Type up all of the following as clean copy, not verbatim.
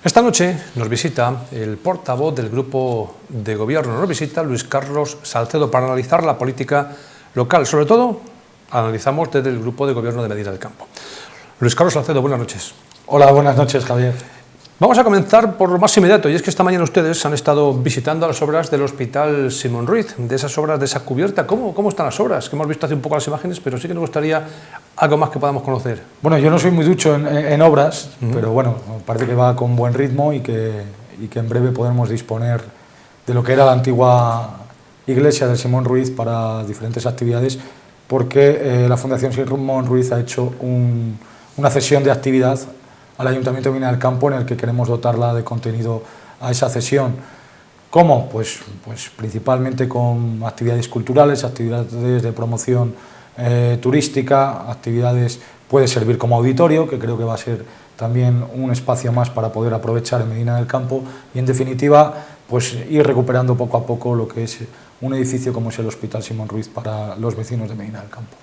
Esta noche nos visita el portavoz del Grupo de Gobierno, nos visita Luis Carlos Salcedo para analizar la política local. Sobre todo, analizamos desde el Grupo de Gobierno de Medina del Campo. Luis Carlos Salcedo, buenas noches. Hola, buenas noches, Javier. Vamos a comenzar por lo más inmediato, y es que esta mañana ustedes han estado visitando las obras del Hospital Simón Ruiz, de esas obras de esa cubierta. ¿Cómo están las obras? Que hemos visto hace un poco las imágenes, pero sí que nos gustaría algo más que podamos conocer. Bueno, yo no soy muy ducho en obras, pero bueno, parece que va con buen ritmo y que en breve podremos disponer de lo que era la antigua iglesia del Simón Ruiz para diferentes actividades, porque la Fundación Simón Ruiz ha hecho una cesión de actividad al Ayuntamiento de Medina del Campo, en el que queremos dotarla de contenido a esa cesión. ¿Cómo? Pues principalmente con actividades culturales, actividades de promoción turística, actividades, puede servir como auditorio, que creo que va a ser también un espacio más para poder aprovechar en Medina del Campo, y en definitiva pues ir recuperando poco a poco lo que es un edificio como es el Hospital Simón Ruiz para los vecinos de Medina del Campo.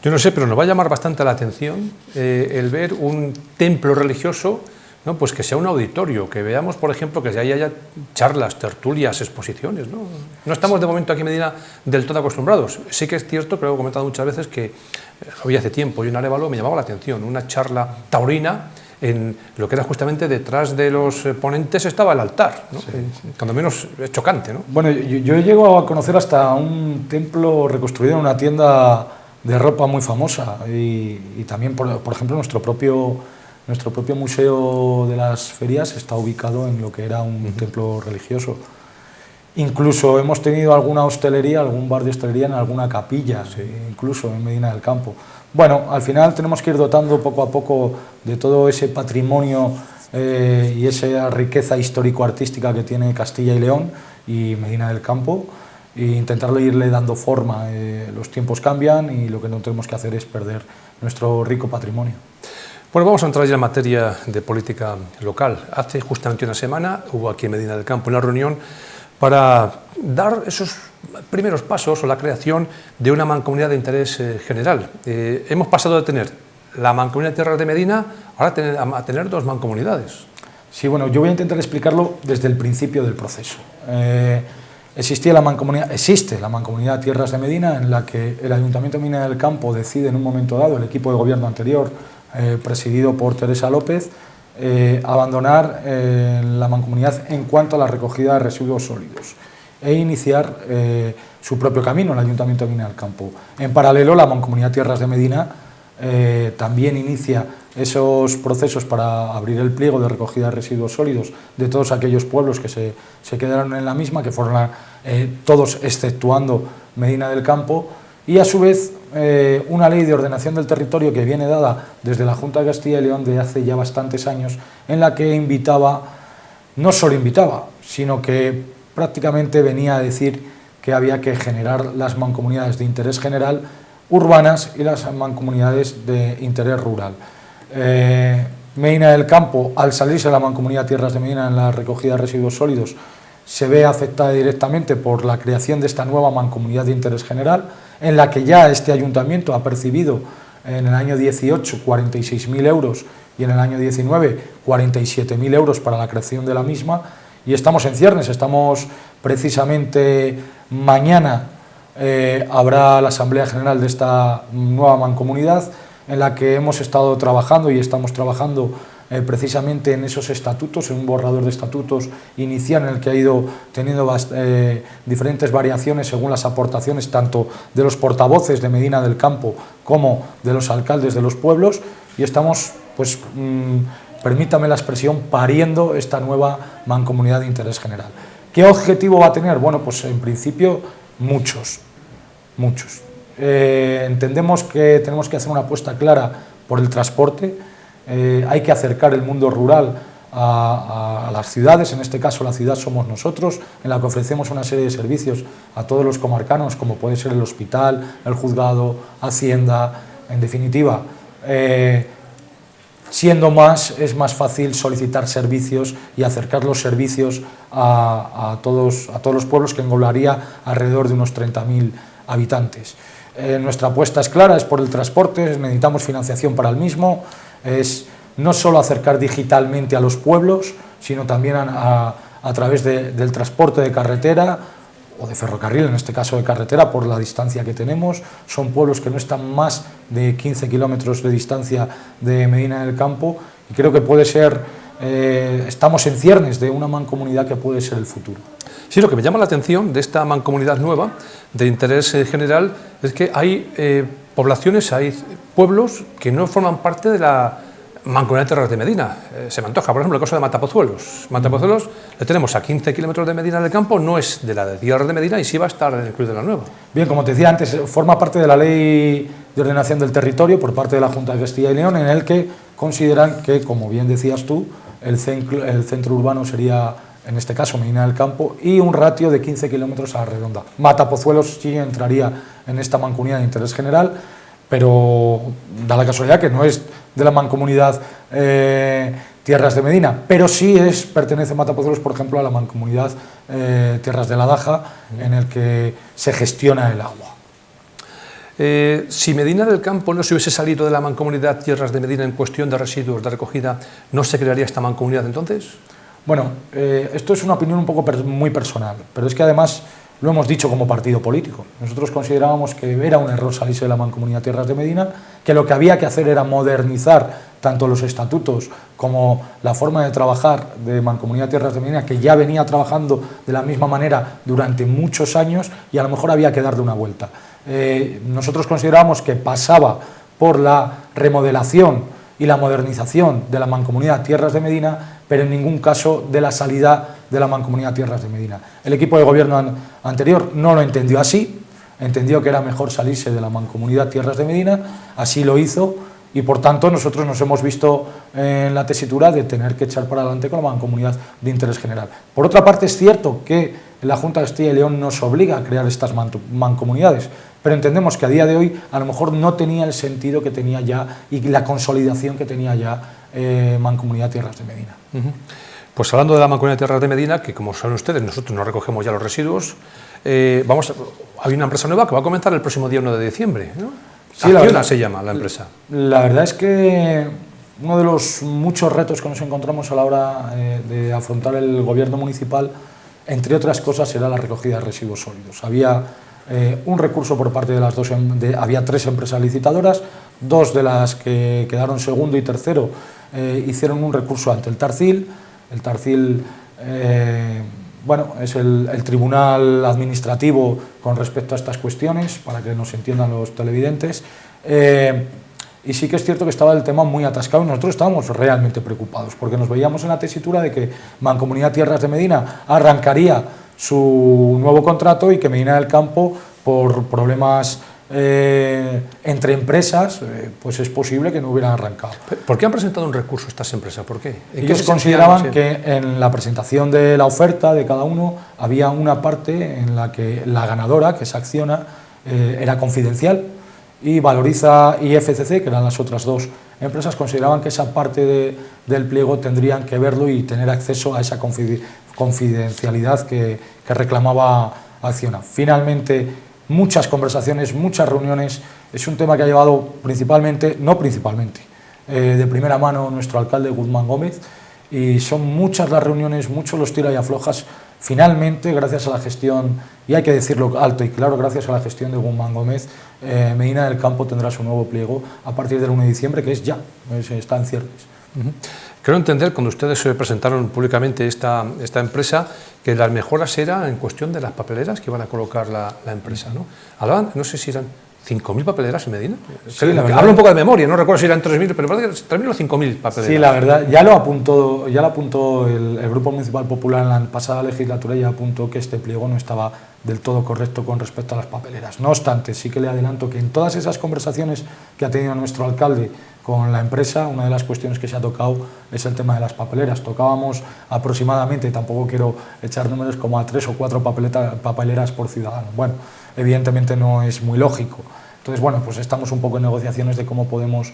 Yo no sé, pero nos va a llamar bastante la atención el ver un templo religioso, ¿no? Pues que sea un auditorio, que veamos, por ejemplo, que ahí haya charlas, tertulias, exposiciones, ¿no? No estamos de momento aquí en Medina del todo acostumbrados. Sí que es cierto, pero lo he comentado muchas veces, que lo vi hace tiempo y en Arévalo me llamaba la atención, una charla taurina en lo que era justamente detrás de los ponentes estaba el altar, ¿no? Sí. Cuando menos es chocante, ¿no? Bueno, yo llego a conocer hasta un templo reconstruido en una tienda de ropa muy famosa, y también, por ejemplo, nuestro propio Museo de las Ferias está ubicado en lo que era un templo religioso. Incluso hemos tenido alguna hostelería, algún bar de hostelería en alguna capilla, sí, incluso en Medina del Campo. Bueno, al final tenemos que ir dotando poco a poco de todo ese patrimonio y esa riqueza histórico-artística que tiene Castilla y León y Medina del Campo, e intentarlo irle dando forma. Los tiempos cambian y lo que no tenemos que hacer es perder nuestro rico patrimonio. Bueno, vamos a entrar ya en materia de política local. Hace justamente una semana hubo aquí en Medina del Campo una reunión para dar esos primeros pasos o la creación de una mancomunidad de interés general. Hemos pasado de tener la mancomunidad de Tierras de Medina ahora a tener dos mancomunidades. Sí, bueno, yo voy a intentar explicarlo desde el principio del proceso. Existe la mancomunidad Tierras de Medina, en la que el Ayuntamiento de Medina del Campo decide en un momento dado, el equipo de gobierno anterior, presidido por Teresa López, abandonar la mancomunidad en cuanto a la recogida de residuos sólidos e iniciar su propio camino, el Ayuntamiento de Medina del Campo. En paralelo, la mancomunidad Tierras de Medina también inicia esos procesos para abrir el pliego de recogida de residuos sólidos de todos aquellos pueblos que se quedaron en la misma, que fueron todos exceptuando Medina del Campo, y a su vez una ley de ordenación del territorio que viene dada desde la Junta de Castilla y León de hace ya bastantes años, en la que no solo invitaba, sino que prácticamente venía a decir que había que generar las mancomunidades de interés general urbanas y las mancomunidades de interés rural. Medina del Campo, al salirse de la mancomunidad Tierras de Medina en la recogida de residuos sólidos, se ve afectada directamente por la creación de esta nueva mancomunidad de interés general, en la que ya este ayuntamiento ha percibido en el año 18 46.000 euros y en el año 19 47.000 euros para la creación de la misma, y estamos en ciernes. Estamos precisamente mañana, habrá la Asamblea General de esta nueva mancomunidad, en la que hemos estado trabajando y estamos trabajando precisamente en esos estatutos, en un borrador de estatutos inicial en el que ha ido teniendo diferentes variaciones según las aportaciones tanto de los portavoces de Medina del Campo como de los alcaldes de los pueblos, y estamos, pues, permítame la expresión, pariendo esta nueva mancomunidad de interés general. ¿Qué objetivo va a tener? Bueno, pues en principio muchos. Entendemos que tenemos que hacer una apuesta clara por el transporte. Hay que acercar el mundo rural a las ciudades, en este caso la ciudad somos nosotros, en la que ofrecemos una serie de servicios a todos los comarcanos, como puede ser el hospital, el juzgado, Hacienda, en definitiva. Es más fácil solicitar servicios y acercar los servicios a todos los pueblos, que englobaría alrededor de unos 30.000 habitantes. Nuestra apuesta es clara, es por el transporte, necesitamos financiación para el mismo, es no solo acercar digitalmente a los pueblos, sino también a través del transporte de carretera o de ferrocarril, en este caso de carretera, por la distancia que tenemos. Son pueblos que no están más de 15 kilómetros de distancia de Medina del Campo, y creo que puede ser, estamos en ciernes de una mancomunidad que puede ser el futuro. Sí, lo que me llama la atención de esta mancomunidad nueva, de interés general, es que hay poblaciones, hay pueblos que no forman parte de la Mancomunidad de Tierras de Medina. Se me antoja, por ejemplo, el caso de Matapozuelos. Matapozuelos le tenemos a 15 kilómetros de Medina del Campo, no es de la de Tierras de Medina y sí va a estar en el Club de la Nueva. Bien, como te decía antes, forma parte de la Ley de Ordenación del Territorio por parte de la Junta de Castilla y León, en el que consideran que, como bien decías tú, el centro urbano sería, en este caso, Medina del Campo, y un ratio de 15 kilómetros a la redonda. Matapozuelos sí entraría en esta mancomunidad de interés general, pero da la casualidad que no es de la mancomunidad Tierras de Medina, pero sí pertenece Matapozuelos, por ejemplo, a la mancomunidad Tierras de la Daja, en el que se gestiona el agua. Si Medina del Campo no se hubiese salido de la mancomunidad Tierras de Medina en cuestión de residuos de recogida, ¿no se crearía esta mancomunidad entonces? Bueno, esto es una opinión un poco muy personal, pero es que además lo hemos dicho como partido político. Nosotros considerábamos que era un error salirse de la Mancomunidad Tierras de Medina, que lo que había que hacer era modernizar tanto los estatutos como la forma de trabajar de Mancomunidad Tierras de Medina, que ya venía trabajando de la misma manera durante muchos años, y a lo mejor había que darle una vuelta. Nosotros considerábamos que pasaba por la remodelación y la modernización de la Mancomunidad Tierras de Medina, pero en ningún caso de la salida de la Mancomunidad Tierras de Medina. El equipo de gobierno anterior no lo entendió así, entendió que era mejor salirse de la Mancomunidad Tierras de Medina, así lo hizo, y por tanto nosotros nos hemos visto en la tesitura de tener que echar para adelante con la Mancomunidad de Interés General. Por otra parte, es cierto que la Junta de Castilla y León nos obliga a crear estas mancomunidades, pero entendemos que a día de hoy a lo mejor no tenía el sentido que tenía ya y la consolidación que tenía ya Mancomunidad Tierras de Medina. Pues hablando de la Mancomunidad de Tierras de Medina, que como saben ustedes, nosotros no recogemos ya los residuos, hay una empresa nueva que va a comenzar el próximo día 1 de diciembre, ¿no? Sí, Acciona se llama la empresa. La verdad es que uno de los muchos retos que nos encontramos a la hora de afrontar el gobierno municipal, entre otras cosas, era la recogida de residuos sólidos. Había un recurso por parte de las dos, había 3 empresas licitadoras, 2 de las que quedaron segundo y tercero hicieron un recurso ante el Tarcil. El Tarcil bueno, es el tribunal administrativo con respecto a estas cuestiones, para que nos entiendan los televidentes. Y sí que es cierto que estaba el tema muy atascado y nosotros estábamos realmente preocupados, porque nos veíamos en la tesitura de que Mancomunidad Tierras de Medina arrancaría su nuevo contrato y que Medina del Campo, por problemas entre empresas, pues es posible que no hubieran arrancado. ¿Por qué han presentado un recurso estas empresas? ¿Por qué? Ellos consideraban que en la presentación de la oferta de cada uno había una parte en la que la ganadora, que es Acciona, era confidencial, y Valoriza y FCC, que eran las otras 2 empresas, consideraban que esa parte del pliego tendrían que verlo y tener acceso a esa confidencialidad que reclamaba Acciona. Finalmente, muchas conversaciones, muchas reuniones, es un tema que ha llevado de primera mano nuestro alcalde Guzmán Gómez, y son muchas las reuniones, muchos los tira y aflojas. Finalmente, gracias a la gestión, y hay que decirlo alto y claro, gracias a la gestión de Guzmán Gómez, Medina del Campo tendrá su nuevo pliego a partir del 1 de diciembre, que es ya, está en ciernes. Creo entender, cuando ustedes presentaron públicamente esta empresa, que las mejoras eran en cuestión de las papeleras que iban a colocar la empresa, ¿no? Hablaban, no sé si eran 5.000 papeleras en Medina. Sí, la verdad. Hablo un poco de memoria, no recuerdo si eran 3.000, pero parece que 3.000 o 5.000 papeleras. Sí, la verdad, ya lo apuntó el Grupo Municipal Popular en la pasada legislatura, ya apuntó que este pliego no estaba del todo correcto con respecto a las papeleras. No obstante, sí que le adelanto que en todas esas conversaciones que ha tenido nuestro alcalde con la empresa, una de las cuestiones que se ha tocado es el tema de las papeleras. Tocábamos aproximadamente, tampoco quiero echar números, como a 3 o 4 papeleras por ciudadano. Bueno, evidentemente no es muy lógico. Entonces, bueno, pues estamos un poco en negociaciones de cómo podemos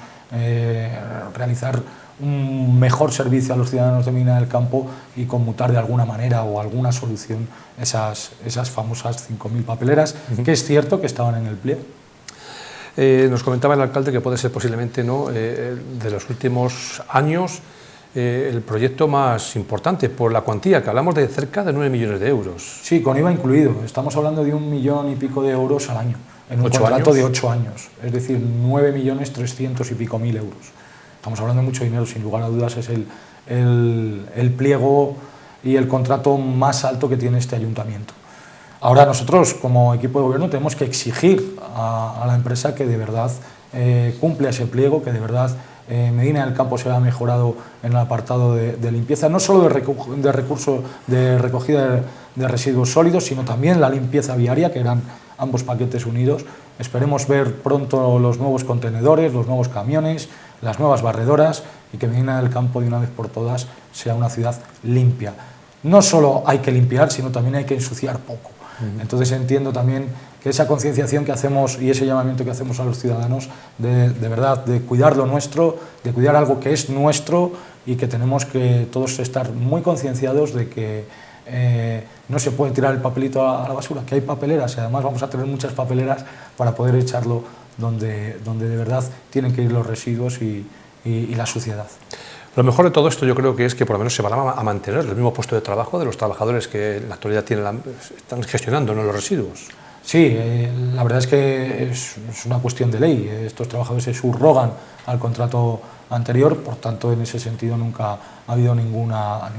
realizar un mejor servicio a los ciudadanos de Medina del Campo y conmutar de alguna manera o alguna solución esas famosas 5.000 papeleras, que es cierto que estaban en el pliego. Nos comentaba el alcalde que puede ser posiblemente, ¿no?, de los últimos años el proyecto más importante por la cuantía, que hablamos de cerca de 9 millones de euros. Sí, con IVA incluido. Estamos hablando de 1,5 millones de euros al año, en un contrato de 8 años, es decir, 9.300.000 y pico euros. Estamos hablando de mucho dinero, sin lugar a dudas es el pliego y el contrato más alto que tiene este ayuntamiento. Ahora nosotros, como equipo de gobierno, tenemos que exigir a la empresa que de verdad cumpla ese pliego, que de verdad Medina del Campo se ha mejorado en el apartado de limpieza, no solo de recogida de residuos sólidos, sino también la limpieza viaria, que eran ambos paquetes unidos. Esperemos ver pronto los nuevos contenedores, los nuevos camiones, las nuevas barredoras, y que Medina del Campo de una vez por todas sea una ciudad limpia. No solo hay que limpiar, sino también hay que ensuciar poco. Entonces entiendo también que esa concienciación que hacemos y ese llamamiento que hacemos a los ciudadanos de verdad, de cuidar lo nuestro, de cuidar algo que es nuestro, y que tenemos que todos estar muy concienciados de que no se puede tirar el papelito a la basura, que hay papeleras, y además vamos a tener muchas papeleras para poder echarlo donde de verdad tienen que ir los residuos y la suciedad. Lo mejor de todo esto yo creo que es que por lo menos se van a mantener el mismo puesto de trabajo de los trabajadores que en la actualidad están gestionando, ¿no?, los residuos. Sí, la verdad es que es una cuestión de ley. Estos trabajadores se subrogan al contrato anterior, por tanto en ese sentido nunca ha habido ninguna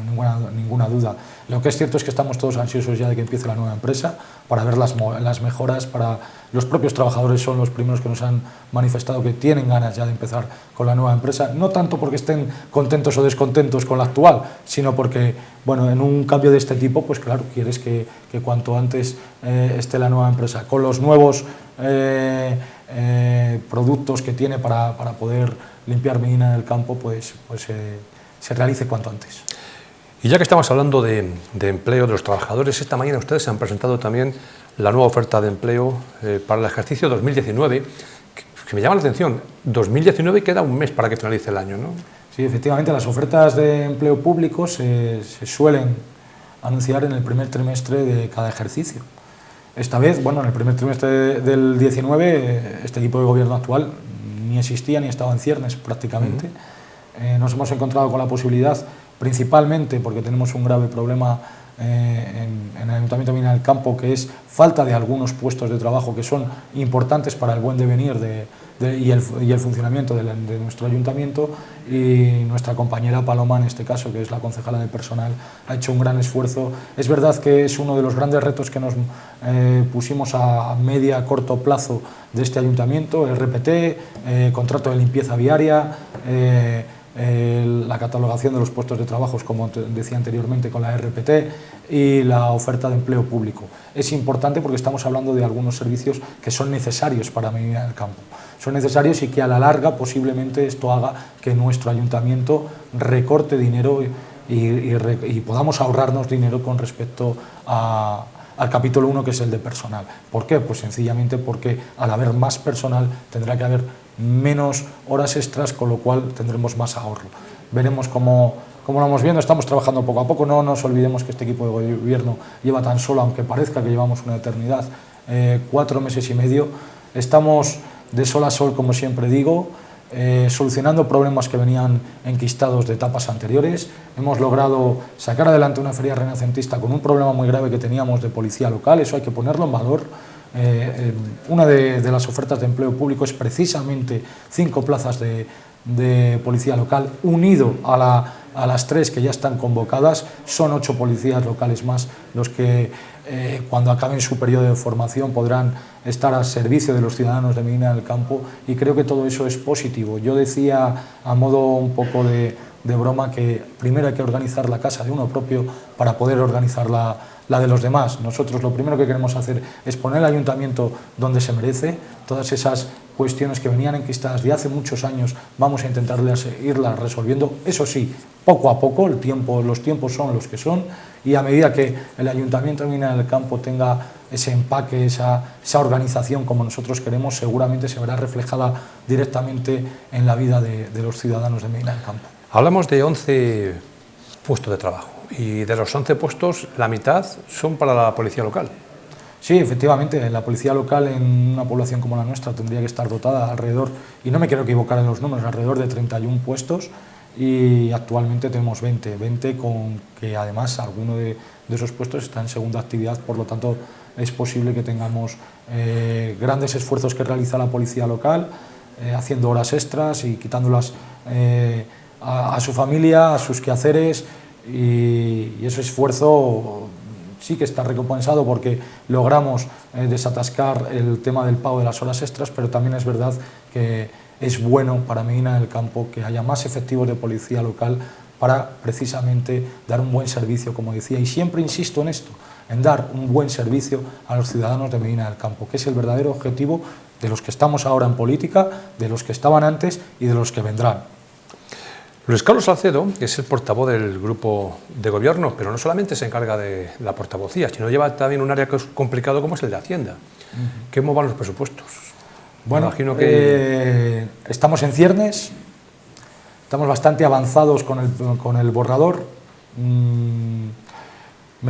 duda. Lo que es cierto es que estamos todos ansiosos ya de que empiece la nueva empresa para ver las mejoras. Para los propios trabajadores son los primeros que nos han manifestado que tienen ganas ya de empezar con la nueva empresa, no tanto porque estén contentos o descontentos con la actual, sino porque, bueno, en un cambio de este tipo, pues claro, quieres que cuanto antes esté la nueva empresa con los nuevos productos que tiene para poder limpiar Medina del Campo, pues se realice cuanto antes. Y ya que estamos hablando de empleo de los trabajadores, esta mañana ustedes han presentado también la nueva oferta de empleo para el ejercicio 2019, que me llama la atención. 2019 queda un mes para que finalice el año, ¿no? Sí, efectivamente, las ofertas de empleo público se suelen anunciar en el primer trimestre de cada ejercicio. Esta vez, bueno, en el primer trimestre del 19, este equipo de gobierno actual ni existía ni estaba en ciernes prácticamente. Nos hemos encontrado con la posibilidad, principalmente porque tenemos un grave problema en el Ayuntamiento de Medina del Campo, que es falta de algunos puestos de trabajo que son importantes para el buen devenir y el funcionamiento de nuestro ayuntamiento, y nuestra compañera Paloma, en este caso, que es la concejala de personal, ha hecho un gran esfuerzo. Es verdad que es uno de los grandes retos que nos pusimos a corto plazo de este ayuntamiento: el RPT, contrato de limpieza viaria, la catalogación de los puestos de trabajo, como decía anteriormente, con la RPT, y la oferta de empleo público. Es importante porque estamos hablando de algunos servicios que son necesarios para Medina del Campo. Son necesarios, y que a la larga posiblemente esto haga que nuestro ayuntamiento recorte dinero y podamos ahorrarnos dinero con respecto al capítulo 1, que es el de personal. ¿Por qué? Pues sencillamente porque al haber más personal tendrá que haber menos horas extras, con lo cual tendremos más ahorro. Veremos cómo lo vamos viendo. Estamos trabajando poco a poco. No nos olvidemos que este equipo de gobierno lleva tan solo, aunque parezca que llevamos una eternidad, 4 meses y medio. Estamos de sol a sol, como siempre digo, solucionando problemas que venían enquistados de etapas anteriores. Hemos logrado sacar adelante una feria renacentista con un problema muy grave que teníamos de policía local. Eso hay que ponerlo en valor. Una de las ofertas de empleo público es precisamente 5 plazas de policía local, unido a las 3 que ya están convocadas. Son 8 policías locales más los que cuando acaben su periodo de formación podrán estar al servicio de los ciudadanos de Medina del Campo, y creo que todo eso es positivo. Yo decía a modo un poco de broma que primero hay que organizar la casa de uno propio para poder organizar la de los demás. Nosotros lo primero que queremos hacer es poner el ayuntamiento donde se merece. Todas esas cuestiones que venían enquistadas de hace muchos años vamos a intentar irlas resolviendo, eso sí, poco a poco. Los tiempos son los que son, y a medida que el Ayuntamiento de Medina del Campo tenga ese empaque, esa organización como nosotros queremos, seguramente se verá reflejada directamente en la vida de los ciudadanos de Medina del Campo. Hablamos de 11 puestos de trabajo, y de los 11 puestos, la mitad son para la policía local. Sí, efectivamente, la policía local en una población como la nuestra tendría que estar dotada alrededor, y no me quiero equivocar en los números, alrededor de 31 puestos, y actualmente tenemos 20 con que además alguno de esos puestos está en segunda actividad, por lo tanto es posible que tengamos grandes esfuerzos que realiza la policía local, haciendo horas extras y quitándolas a su familia, a sus quehaceres, y ese esfuerzo sí que está recompensado porque logramos desatascar el tema del pago de las horas extras, pero también es verdad que es bueno para Medina del Campo que haya más efectivos de policía local para precisamente dar un buen servicio, como decía, y siempre insisto en esto, en dar un buen servicio a los ciudadanos de Medina del Campo, que es el verdadero objetivo de los que estamos ahora en política, de los que estaban antes y de los que vendrán. Luis Carlos Salcedo es el portavoz del grupo de gobierno, pero no solamente se encarga de la portavocía, sino lleva también un área que es complicado como es el de Hacienda. ¿Cómo van los presupuestos? Bueno, imagino que estamos en ciernes, estamos bastante avanzados con el borrador. Me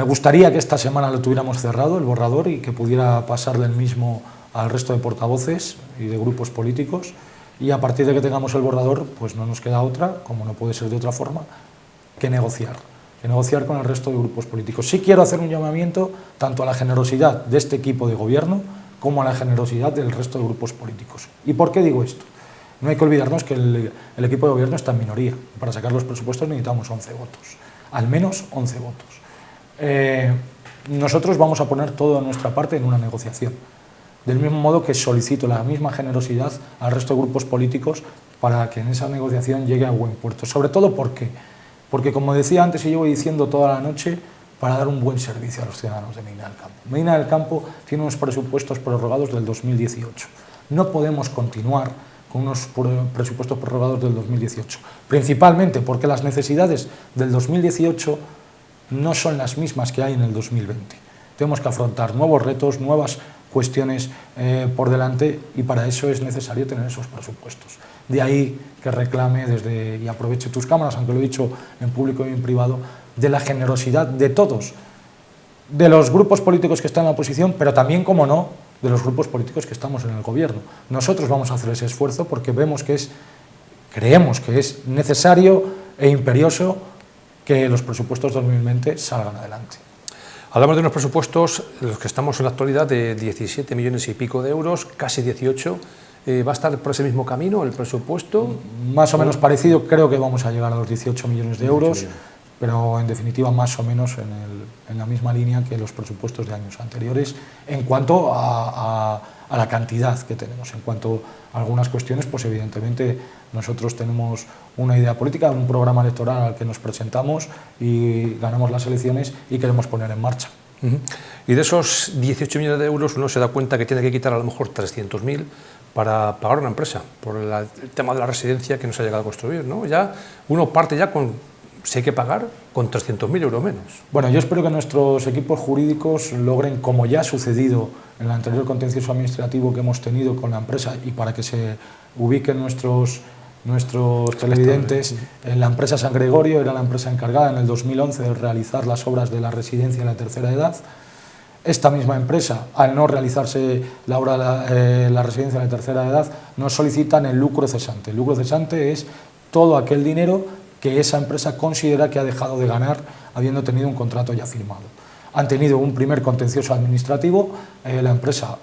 gustaría que esta semana lo tuviéramos cerrado, el borrador, y que pudiera pasar del mismo al resto de portavoces y de grupos políticos. Y a partir de que tengamos el borrador, pues no nos queda otra, como no puede ser de otra forma, que negociar con el resto de grupos políticos. Sí quiero hacer un llamamiento tanto a la generosidad de este equipo de gobierno como a la generosidad del resto de grupos políticos. ¿Y por qué digo esto? No hay que olvidarnos que el equipo de gobierno está en minoría. Para sacar los presupuestos necesitamos 11 votos, al menos 11 votos. Nosotros vamos a poner todo de nuestra parte en una negociación. Del mismo modo que solicito la misma generosidad al resto de grupos políticos para que en esa negociación llegue a buen puerto. Sobre todo porque, como decía antes y llevo diciendo toda la noche, para dar un buen servicio a los ciudadanos de Medina del Campo. Medina del Campo tiene unos presupuestos prorrogados del 2018. No podemos continuar con unos presupuestos prorrogados del 2018, principalmente porque las necesidades del 2018 no son las mismas que hay en el 2020. Tenemos que afrontar nuevos retos, nuevas cuestiones por delante, y para eso es necesario tener esos presupuestos. De ahí que reclame y aproveche tus cámaras, aunque lo he dicho en público y en privado, de la generosidad de todos, de los grupos políticos que están en la oposición, pero también, como no, de los grupos políticos que estamos en el gobierno. Nosotros vamos a hacer ese esfuerzo porque creemos que es necesario e imperioso que los presupuestos 2020 salgan adelante. Hablamos de unos presupuestos, los que estamos en la actualidad, de 17 millones y pico de euros, casi 18. ¿Va a estar por ese mismo camino el presupuesto? Más o menos parecido, creo que vamos a llegar a los 18 millones de euros, pero en definitiva más o menos en la misma línea que los presupuestos de años anteriores en cuanto a la cantidad que tenemos. En cuanto a algunas cuestiones, pues evidentemente nosotros tenemos una idea política, un programa electoral al que nos presentamos y ganamos las elecciones y queremos poner en marcha. Y de esos 18 millones de euros uno se da cuenta que tiene que quitar a lo mejor 300.000 para pagar una empresa, por el tema de la residencia que no se ha llegado a construir, ¿no? Ya uno parte ya con, si hay que pagar, con 300.000 euros menos. Bueno, yo espero que nuestros equipos jurídicos logren, como ya ha sucedido en el anterior contencioso administrativo que hemos tenido con la empresa, y para que se ubiquen nuestros televidentes, la empresa San Gregorio era la empresa encargada en el 2011 de realizar las obras de la residencia de la tercera edad. Esta misma empresa, al no realizarse la residencia de la tercera edad, nos solicitan el lucro cesante. El lucro cesante es todo aquel dinero que esa empresa considera que ha dejado de ganar habiendo tenido un contrato ya firmado. Han tenido un primer contencioso administrativo, la empresa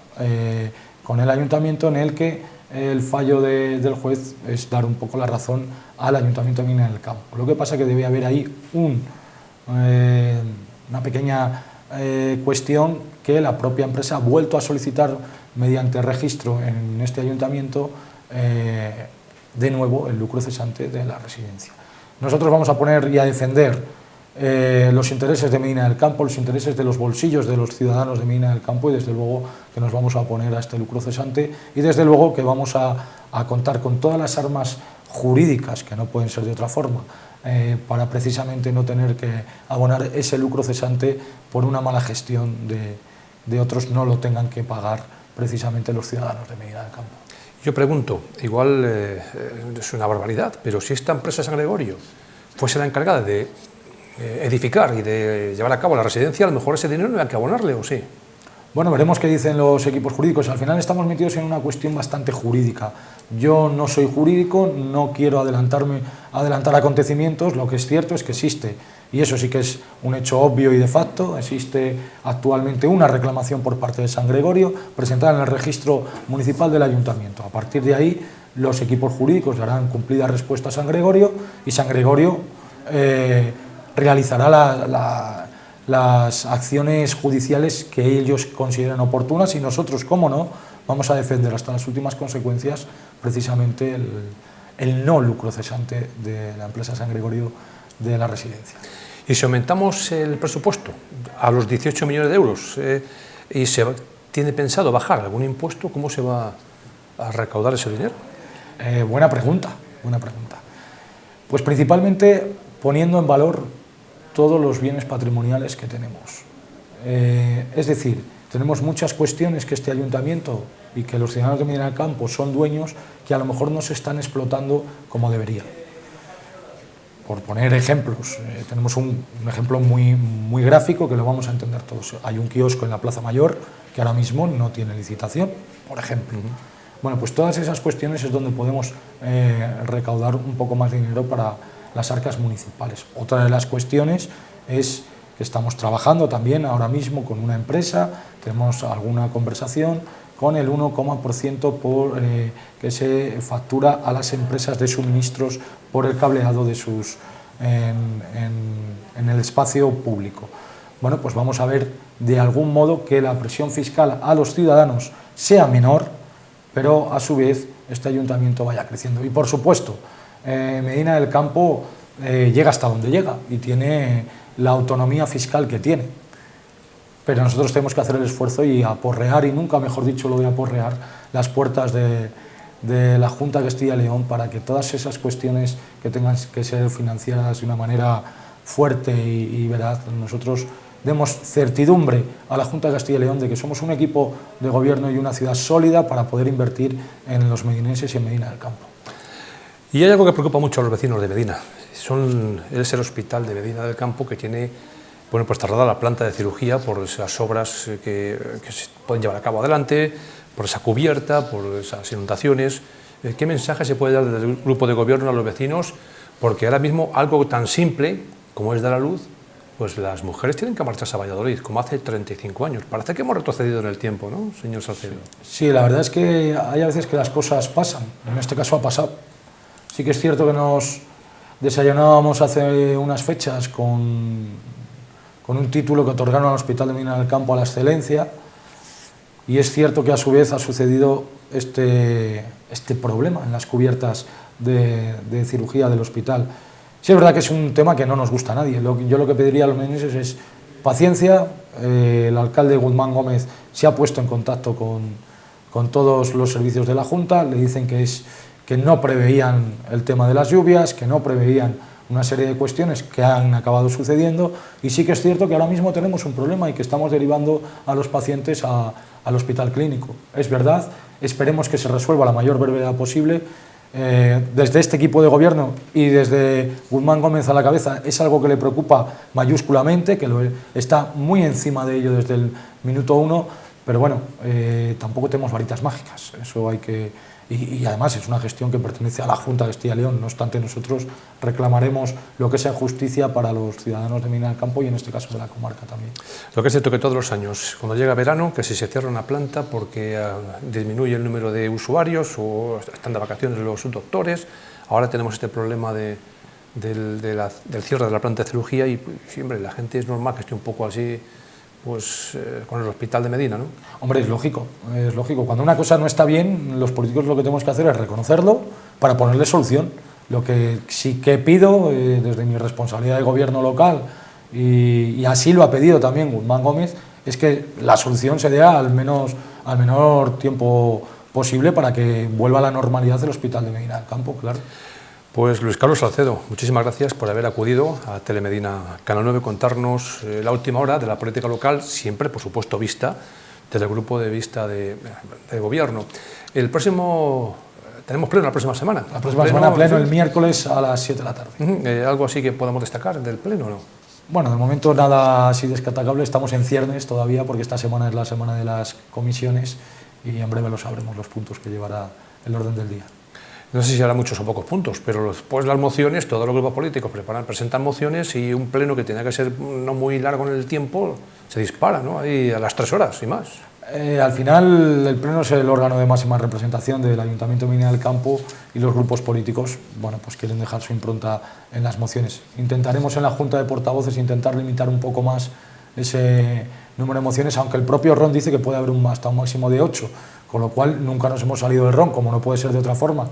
con el ayuntamiento, en el que el fallo del juez es dar un poco la razón al Ayuntamiento de Medina del Campo. Lo que pasa es que debe haber ahí una pequeña cuestión que la propia empresa ha vuelto a solicitar mediante registro en este ayuntamiento, de nuevo el lucro cesante de la residencia. Nosotros vamos a poner y a defender los intereses de Medina del Campo, los intereses de los bolsillos de los ciudadanos de Medina del Campo, y desde luego que nos vamos a oponer a este lucro cesante, y desde luego que vamos a contar con todas las armas jurídicas, que no pueden ser de otra forma, para precisamente no tener que abonar ese lucro cesante por una mala gestión de otros, no lo tengan que pagar precisamente los ciudadanos de Medina del Campo. Yo pregunto, igual es una barbaridad, pero si esta empresa San Gregorio fuese la encargada de edificar y de llevar a cabo la residencia, a lo mejor ese dinero no hay que abonarle, ¿o sí? Bueno, veremos qué dicen los equipos jurídicos. Al final estamos metidos en una cuestión bastante jurídica. Yo no soy jurídico, no quiero adelantar acontecimientos. Lo que es cierto es que existe, y eso sí que es un hecho obvio y de facto, existe actualmente una reclamación por parte de San Gregorio presentada en el registro municipal del ayuntamiento. A partir de ahí, los equipos jurídicos darán cumplida respuesta a San Gregorio y San Gregorio realizará las acciones judiciales que ellos consideren oportunas, y nosotros, cómo no, vamos a defender hasta las últimas consecuencias precisamente el no lucro cesante de la empresa San Gregorio de la residencia. Y si aumentamos el presupuesto a los 18 millones de euros y se tiene pensado bajar algún impuesto, ¿cómo se va a recaudar ese dinero? Buena pregunta, buena pregunta. Pues principalmente poniendo en valor todos los bienes patrimoniales que tenemos. Es decir, tenemos muchas cuestiones que este ayuntamiento y que los ciudadanos de Medina del Campo son dueños, que a lo mejor no se están explotando como deberían. Por poner ejemplos, tenemos un ejemplo muy gráfico que lo vamos a entender todos. Hay un kiosco en la Plaza Mayor que ahora mismo no tiene licitación, por ejemplo. Bueno, pues todas esas cuestiones es donde podemos recaudar un poco más de dinero para las arcas municipales. Otra de las cuestiones es que estamos trabajando también ahora mismo con una empresa, tenemos alguna conversación con el 1,% que se factura a las empresas de suministros por el cableado de sus en el espacio público. Bueno, pues vamos a ver de algún modo que la presión fiscal a los ciudadanos sea menor, pero a su vez este ayuntamiento vaya creciendo. Y por supuesto, Medina del Campo llega hasta donde llega y tiene la autonomía fiscal que tiene, pero nosotros tenemos que hacer el esfuerzo y aporrear, y nunca mejor dicho lo de aporrear, las puertas de la Junta de Castilla y León para que todas esas cuestiones que tengan que ser financiadas de una manera fuerte y veraz, nosotros demos certidumbre a la Junta de Castilla y León de que somos un equipo de gobierno y una ciudad sólida para poder invertir en los medinenses y en Medina del Campo. Y hay algo que preocupa mucho a los vecinos de Medina. Es el hospital de Medina del Campo, que tiene, bueno, pues tardada la planta de cirugía por esas obras que se pueden llevar a cabo adelante, por esa cubierta, por esas inundaciones. ¿Qué mensaje se puede dar desde el grupo de gobierno a los vecinos? Porque ahora mismo algo tan simple como es dar a luz, pues las mujeres tienen que marcharse a Valladolid, como hace 35 años. Parece que hemos retrocedido en el tiempo, ¿no, señor Salcedo? Sí, la verdad es que hay a veces que las cosas pasan. En este caso ha pasado. Sí que es cierto que nos desayunábamos hace unas fechas con un título que otorgaron al Hospital de Medina del Campo a la excelencia, y es cierto que a su vez ha sucedido este problema en las cubiertas de cirugía del hospital. Sí, es verdad que es un tema que no nos gusta a nadie. Yo lo que pediría a los medinenses es paciencia. El alcalde Guzmán Gómez se ha puesto en contacto con todos los servicios de la Junta, le dicen que no preveían el tema de las lluvias, que no preveían una serie de cuestiones que han acabado sucediendo, y sí que es cierto que ahora mismo tenemos un problema y que estamos derivando a los pacientes al hospital clínico. Es verdad, esperemos que se resuelva a la mayor brevedad posible. Desde este equipo de gobierno y desde Guzmán Gómez a la cabeza es algo que le preocupa mayúsculamente, que está muy encima de ello desde el minuto 1, pero bueno, tampoco tenemos varitas mágicas, eso hay que... Y además es una gestión que pertenece a la Junta de Castilla y León. No obstante, nosotros reclamaremos lo que sea justicia para los ciudadanos de Medina del Campo y en este caso de la comarca también. Lo que es cierto que todos los años, cuando llega verano, que si se cierra una planta porque disminuye el número de usuarios o están de vacaciones los doctores, ahora tenemos este problema del cierre de la planta de cirugía y siempre la gente es normal que esté un poco así, pues con el hospital de Medina, ¿no? Hombre, es lógico, es lógico. Cuando una cosa no está bien, los políticos lo que tenemos que hacer es reconocerlo para ponerle solución. Lo que sí que pido, desde mi responsabilidad de gobierno local, y así lo ha pedido también Guzmán Gómez, es que la solución se dé al menor tiempo posible para que vuelva a la normalidad el hospital de Medina del Campo, claro. Pues Luis Carlos Salcedo, muchísimas gracias por haber acudido a Telemedina Canal 9, contarnos la última hora de la política local, siempre, por supuesto, vista desde el grupo de vista de gobierno. Tenemos pleno la próxima semana. La próxima semana pleno el miércoles a las 7 de la tarde. ¿Algo así que podamos destacar del pleno o no? Bueno, de momento nada así destacable, estamos en ciernes todavía porque esta semana es la semana de las comisiones y en breve lo sabremos los puntos que llevará el orden del día. No sé si hará muchos o pocos puntos, pero después las mociones, todos los grupos políticos presentan mociones y un pleno que tenía que ser no muy largo en el tiempo se dispara, ¿no? Ahí a las 3 horas y más. Al final el pleno es el órgano de máxima representación del Ayuntamiento de Medina del Campo y los grupos políticos, bueno, pues quieren dejar su impronta en las mociones. Intentaremos en la Junta de Portavoces intentar limitar un poco más ese número de mociones, aunque el propio RON dice que puede haber hasta un máximo de 8, con lo cual nunca nos hemos salido del RON, como no puede ser de otra forma.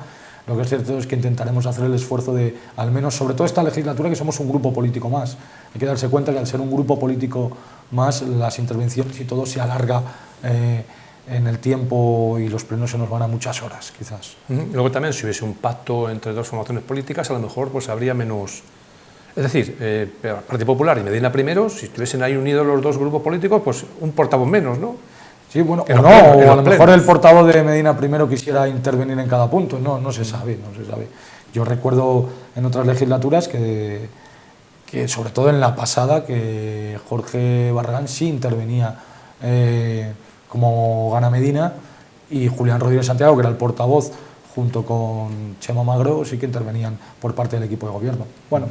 Lo que es cierto es que intentaremos hacer el esfuerzo de, al menos, sobre todo esta legislatura, que somos un grupo político más. Hay que darse cuenta que al ser un grupo político más, las intervenciones y todo se alarga en el tiempo y los plenos se nos van a muchas horas, quizás. Luego también, si hubiese un pacto entre dos formaciones políticas, a lo mejor pues habría menos... Es decir, Partido Popular y Medina Primero, si estuviesen ahí unidos los dos grupos políticos, pues un portavoz menos, ¿no? Sí, bueno, o no, o a lo mejor el portavoz de Medina Primero quisiera intervenir en cada punto, no se sabe, no se sabe. Yo recuerdo en otras legislaturas que sobre todo en la pasada, que Jorge Barragán sí intervenía como Gana Medina, y Julián Rodríguez Santiago, que era el portavoz, junto con Chema Magro, sí que intervenían por parte del equipo de gobierno. Bueno,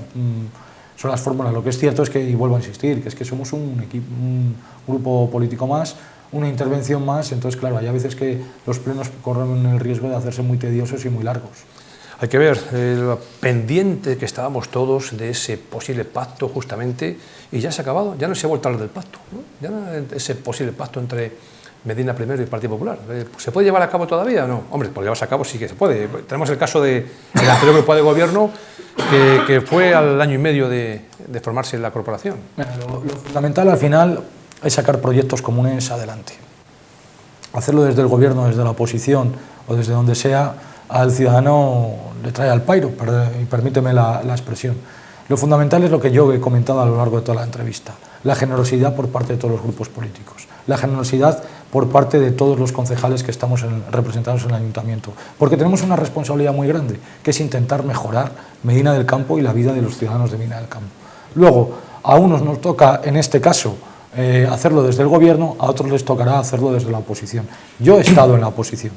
son las fórmulas. Lo que es cierto es que, y vuelvo a insistir, que es que somos un grupo político más, una intervención más, entonces claro, hay a veces que los plenos corren el riesgo de hacerse muy tediosos y muy largos. Hay que ver el pendiente que estábamos todos de ese posible pacto justamente, y ya se ha acabado, ya no se ha vuelto a hablar del pacto, ¿no? Ya no, ese posible pacto entre Medina Primero y el Partido Popular. ¿Se puede llevar a cabo todavía o no? Hombre, por llevarse a cabo sí que se puede. Tenemos el caso del anterior grupo de gobierno que fue al año y medio de formarse la corporación. Lo fundamental al final es sacar proyectos comunes adelante. Hacerlo desde el gobierno, desde la oposición o desde donde sea, al ciudadano le trae al pairo, y permíteme la expresión. Lo fundamental es lo que yo he comentado a lo largo de toda la entrevista: la generosidad por parte de todos los grupos políticos, la generosidad por parte de todos los concejales que estamos representados en el ayuntamiento, porque tenemos una responsabilidad muy grande, que es intentar mejorar Medina del Campo y la vida de los ciudadanos de Medina del Campo. Luego, a unos nos toca, en este caso, hacerlo desde el gobierno, a otros les tocará hacerlo desde la oposición. Yo he estado en la oposición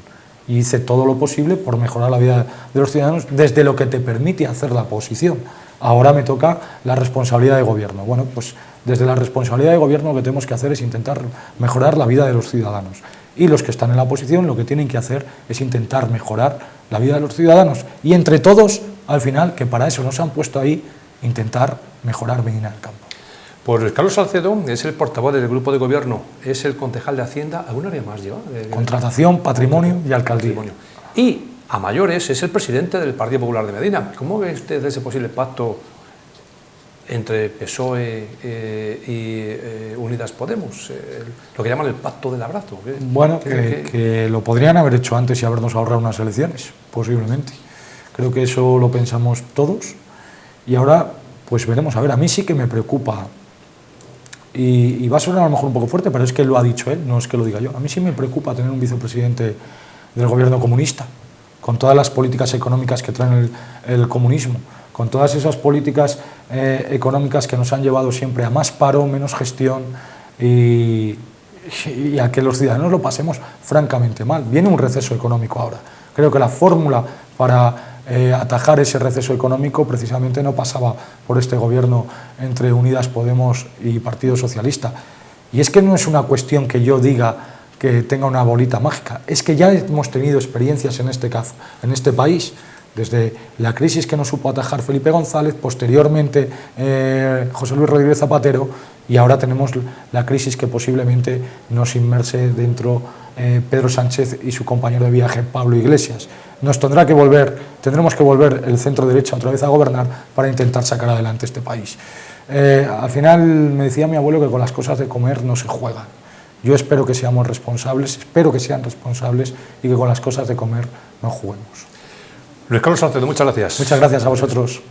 y hice todo lo posible por mejorar la vida de los ciudadanos desde lo que te permite hacer la oposición. Ahora me toca la responsabilidad de gobierno. Bueno, pues desde la responsabilidad de gobierno lo que tenemos que hacer es intentar mejorar la vida de los ciudadanos. Y los que están en la oposición lo que tienen que hacer es intentar mejorar la vida de los ciudadanos. Y entre todos, al final, que para eso nos han puesto ahí, intentar mejorar Medina del Campo. Pues Carlos Salcedo es el portavoz del grupo de gobierno, es el concejal de Hacienda. ¿Algún área más lleva? Contratación, patrimonio y alcaldía. Y a mayores es el presidente del Partido Popular de Medina. ¿Cómo ve usted ese posible pacto entre PSOE y Unidas Podemos? Lo que llaman el pacto del abrazo. Bueno, que lo podrían haber hecho antes y habernos ahorrado unas elecciones, posiblemente. Creo que eso lo pensamos todos y ahora pues veremos. A ver, a mí sí que me preocupa. Y va a sonar a lo mejor un poco fuerte, pero es que lo ha dicho él, no es que lo diga yo. A mí sí me preocupa tener un vicepresidente del gobierno comunista, con todas las políticas económicas que traen el comunismo, con todas esas políticas económicas que nos han llevado siempre a más paro, menos gestión y a que los ciudadanos lo pasemos francamente mal. Viene un receso económico ahora. Creo que la fórmula para atajar ese receso económico precisamente no pasaba por este gobierno entre Unidas Podemos y Partido Socialista. Y es que no es una cuestión que yo diga que tenga una bolita mágica, es que ya hemos tenido experiencias en este país, desde la crisis que no supo atajar Felipe González, posteriormente José Luis Rodríguez Zapatero, y ahora tenemos la crisis que posiblemente nos inmerse dentro Pedro Sánchez y su compañero de viaje Pablo Iglesias. Tendremos que volver el centro derecha otra vez a gobernar para intentar sacar adelante este país. Al final me decía mi abuelo que con las cosas de comer no se juegan. Yo espero que seamos responsables, espero que sean responsables y que con las cosas de comer no juguemos. Luis Carlos Salcedo, muchas gracias. Muchas gracias a vosotros.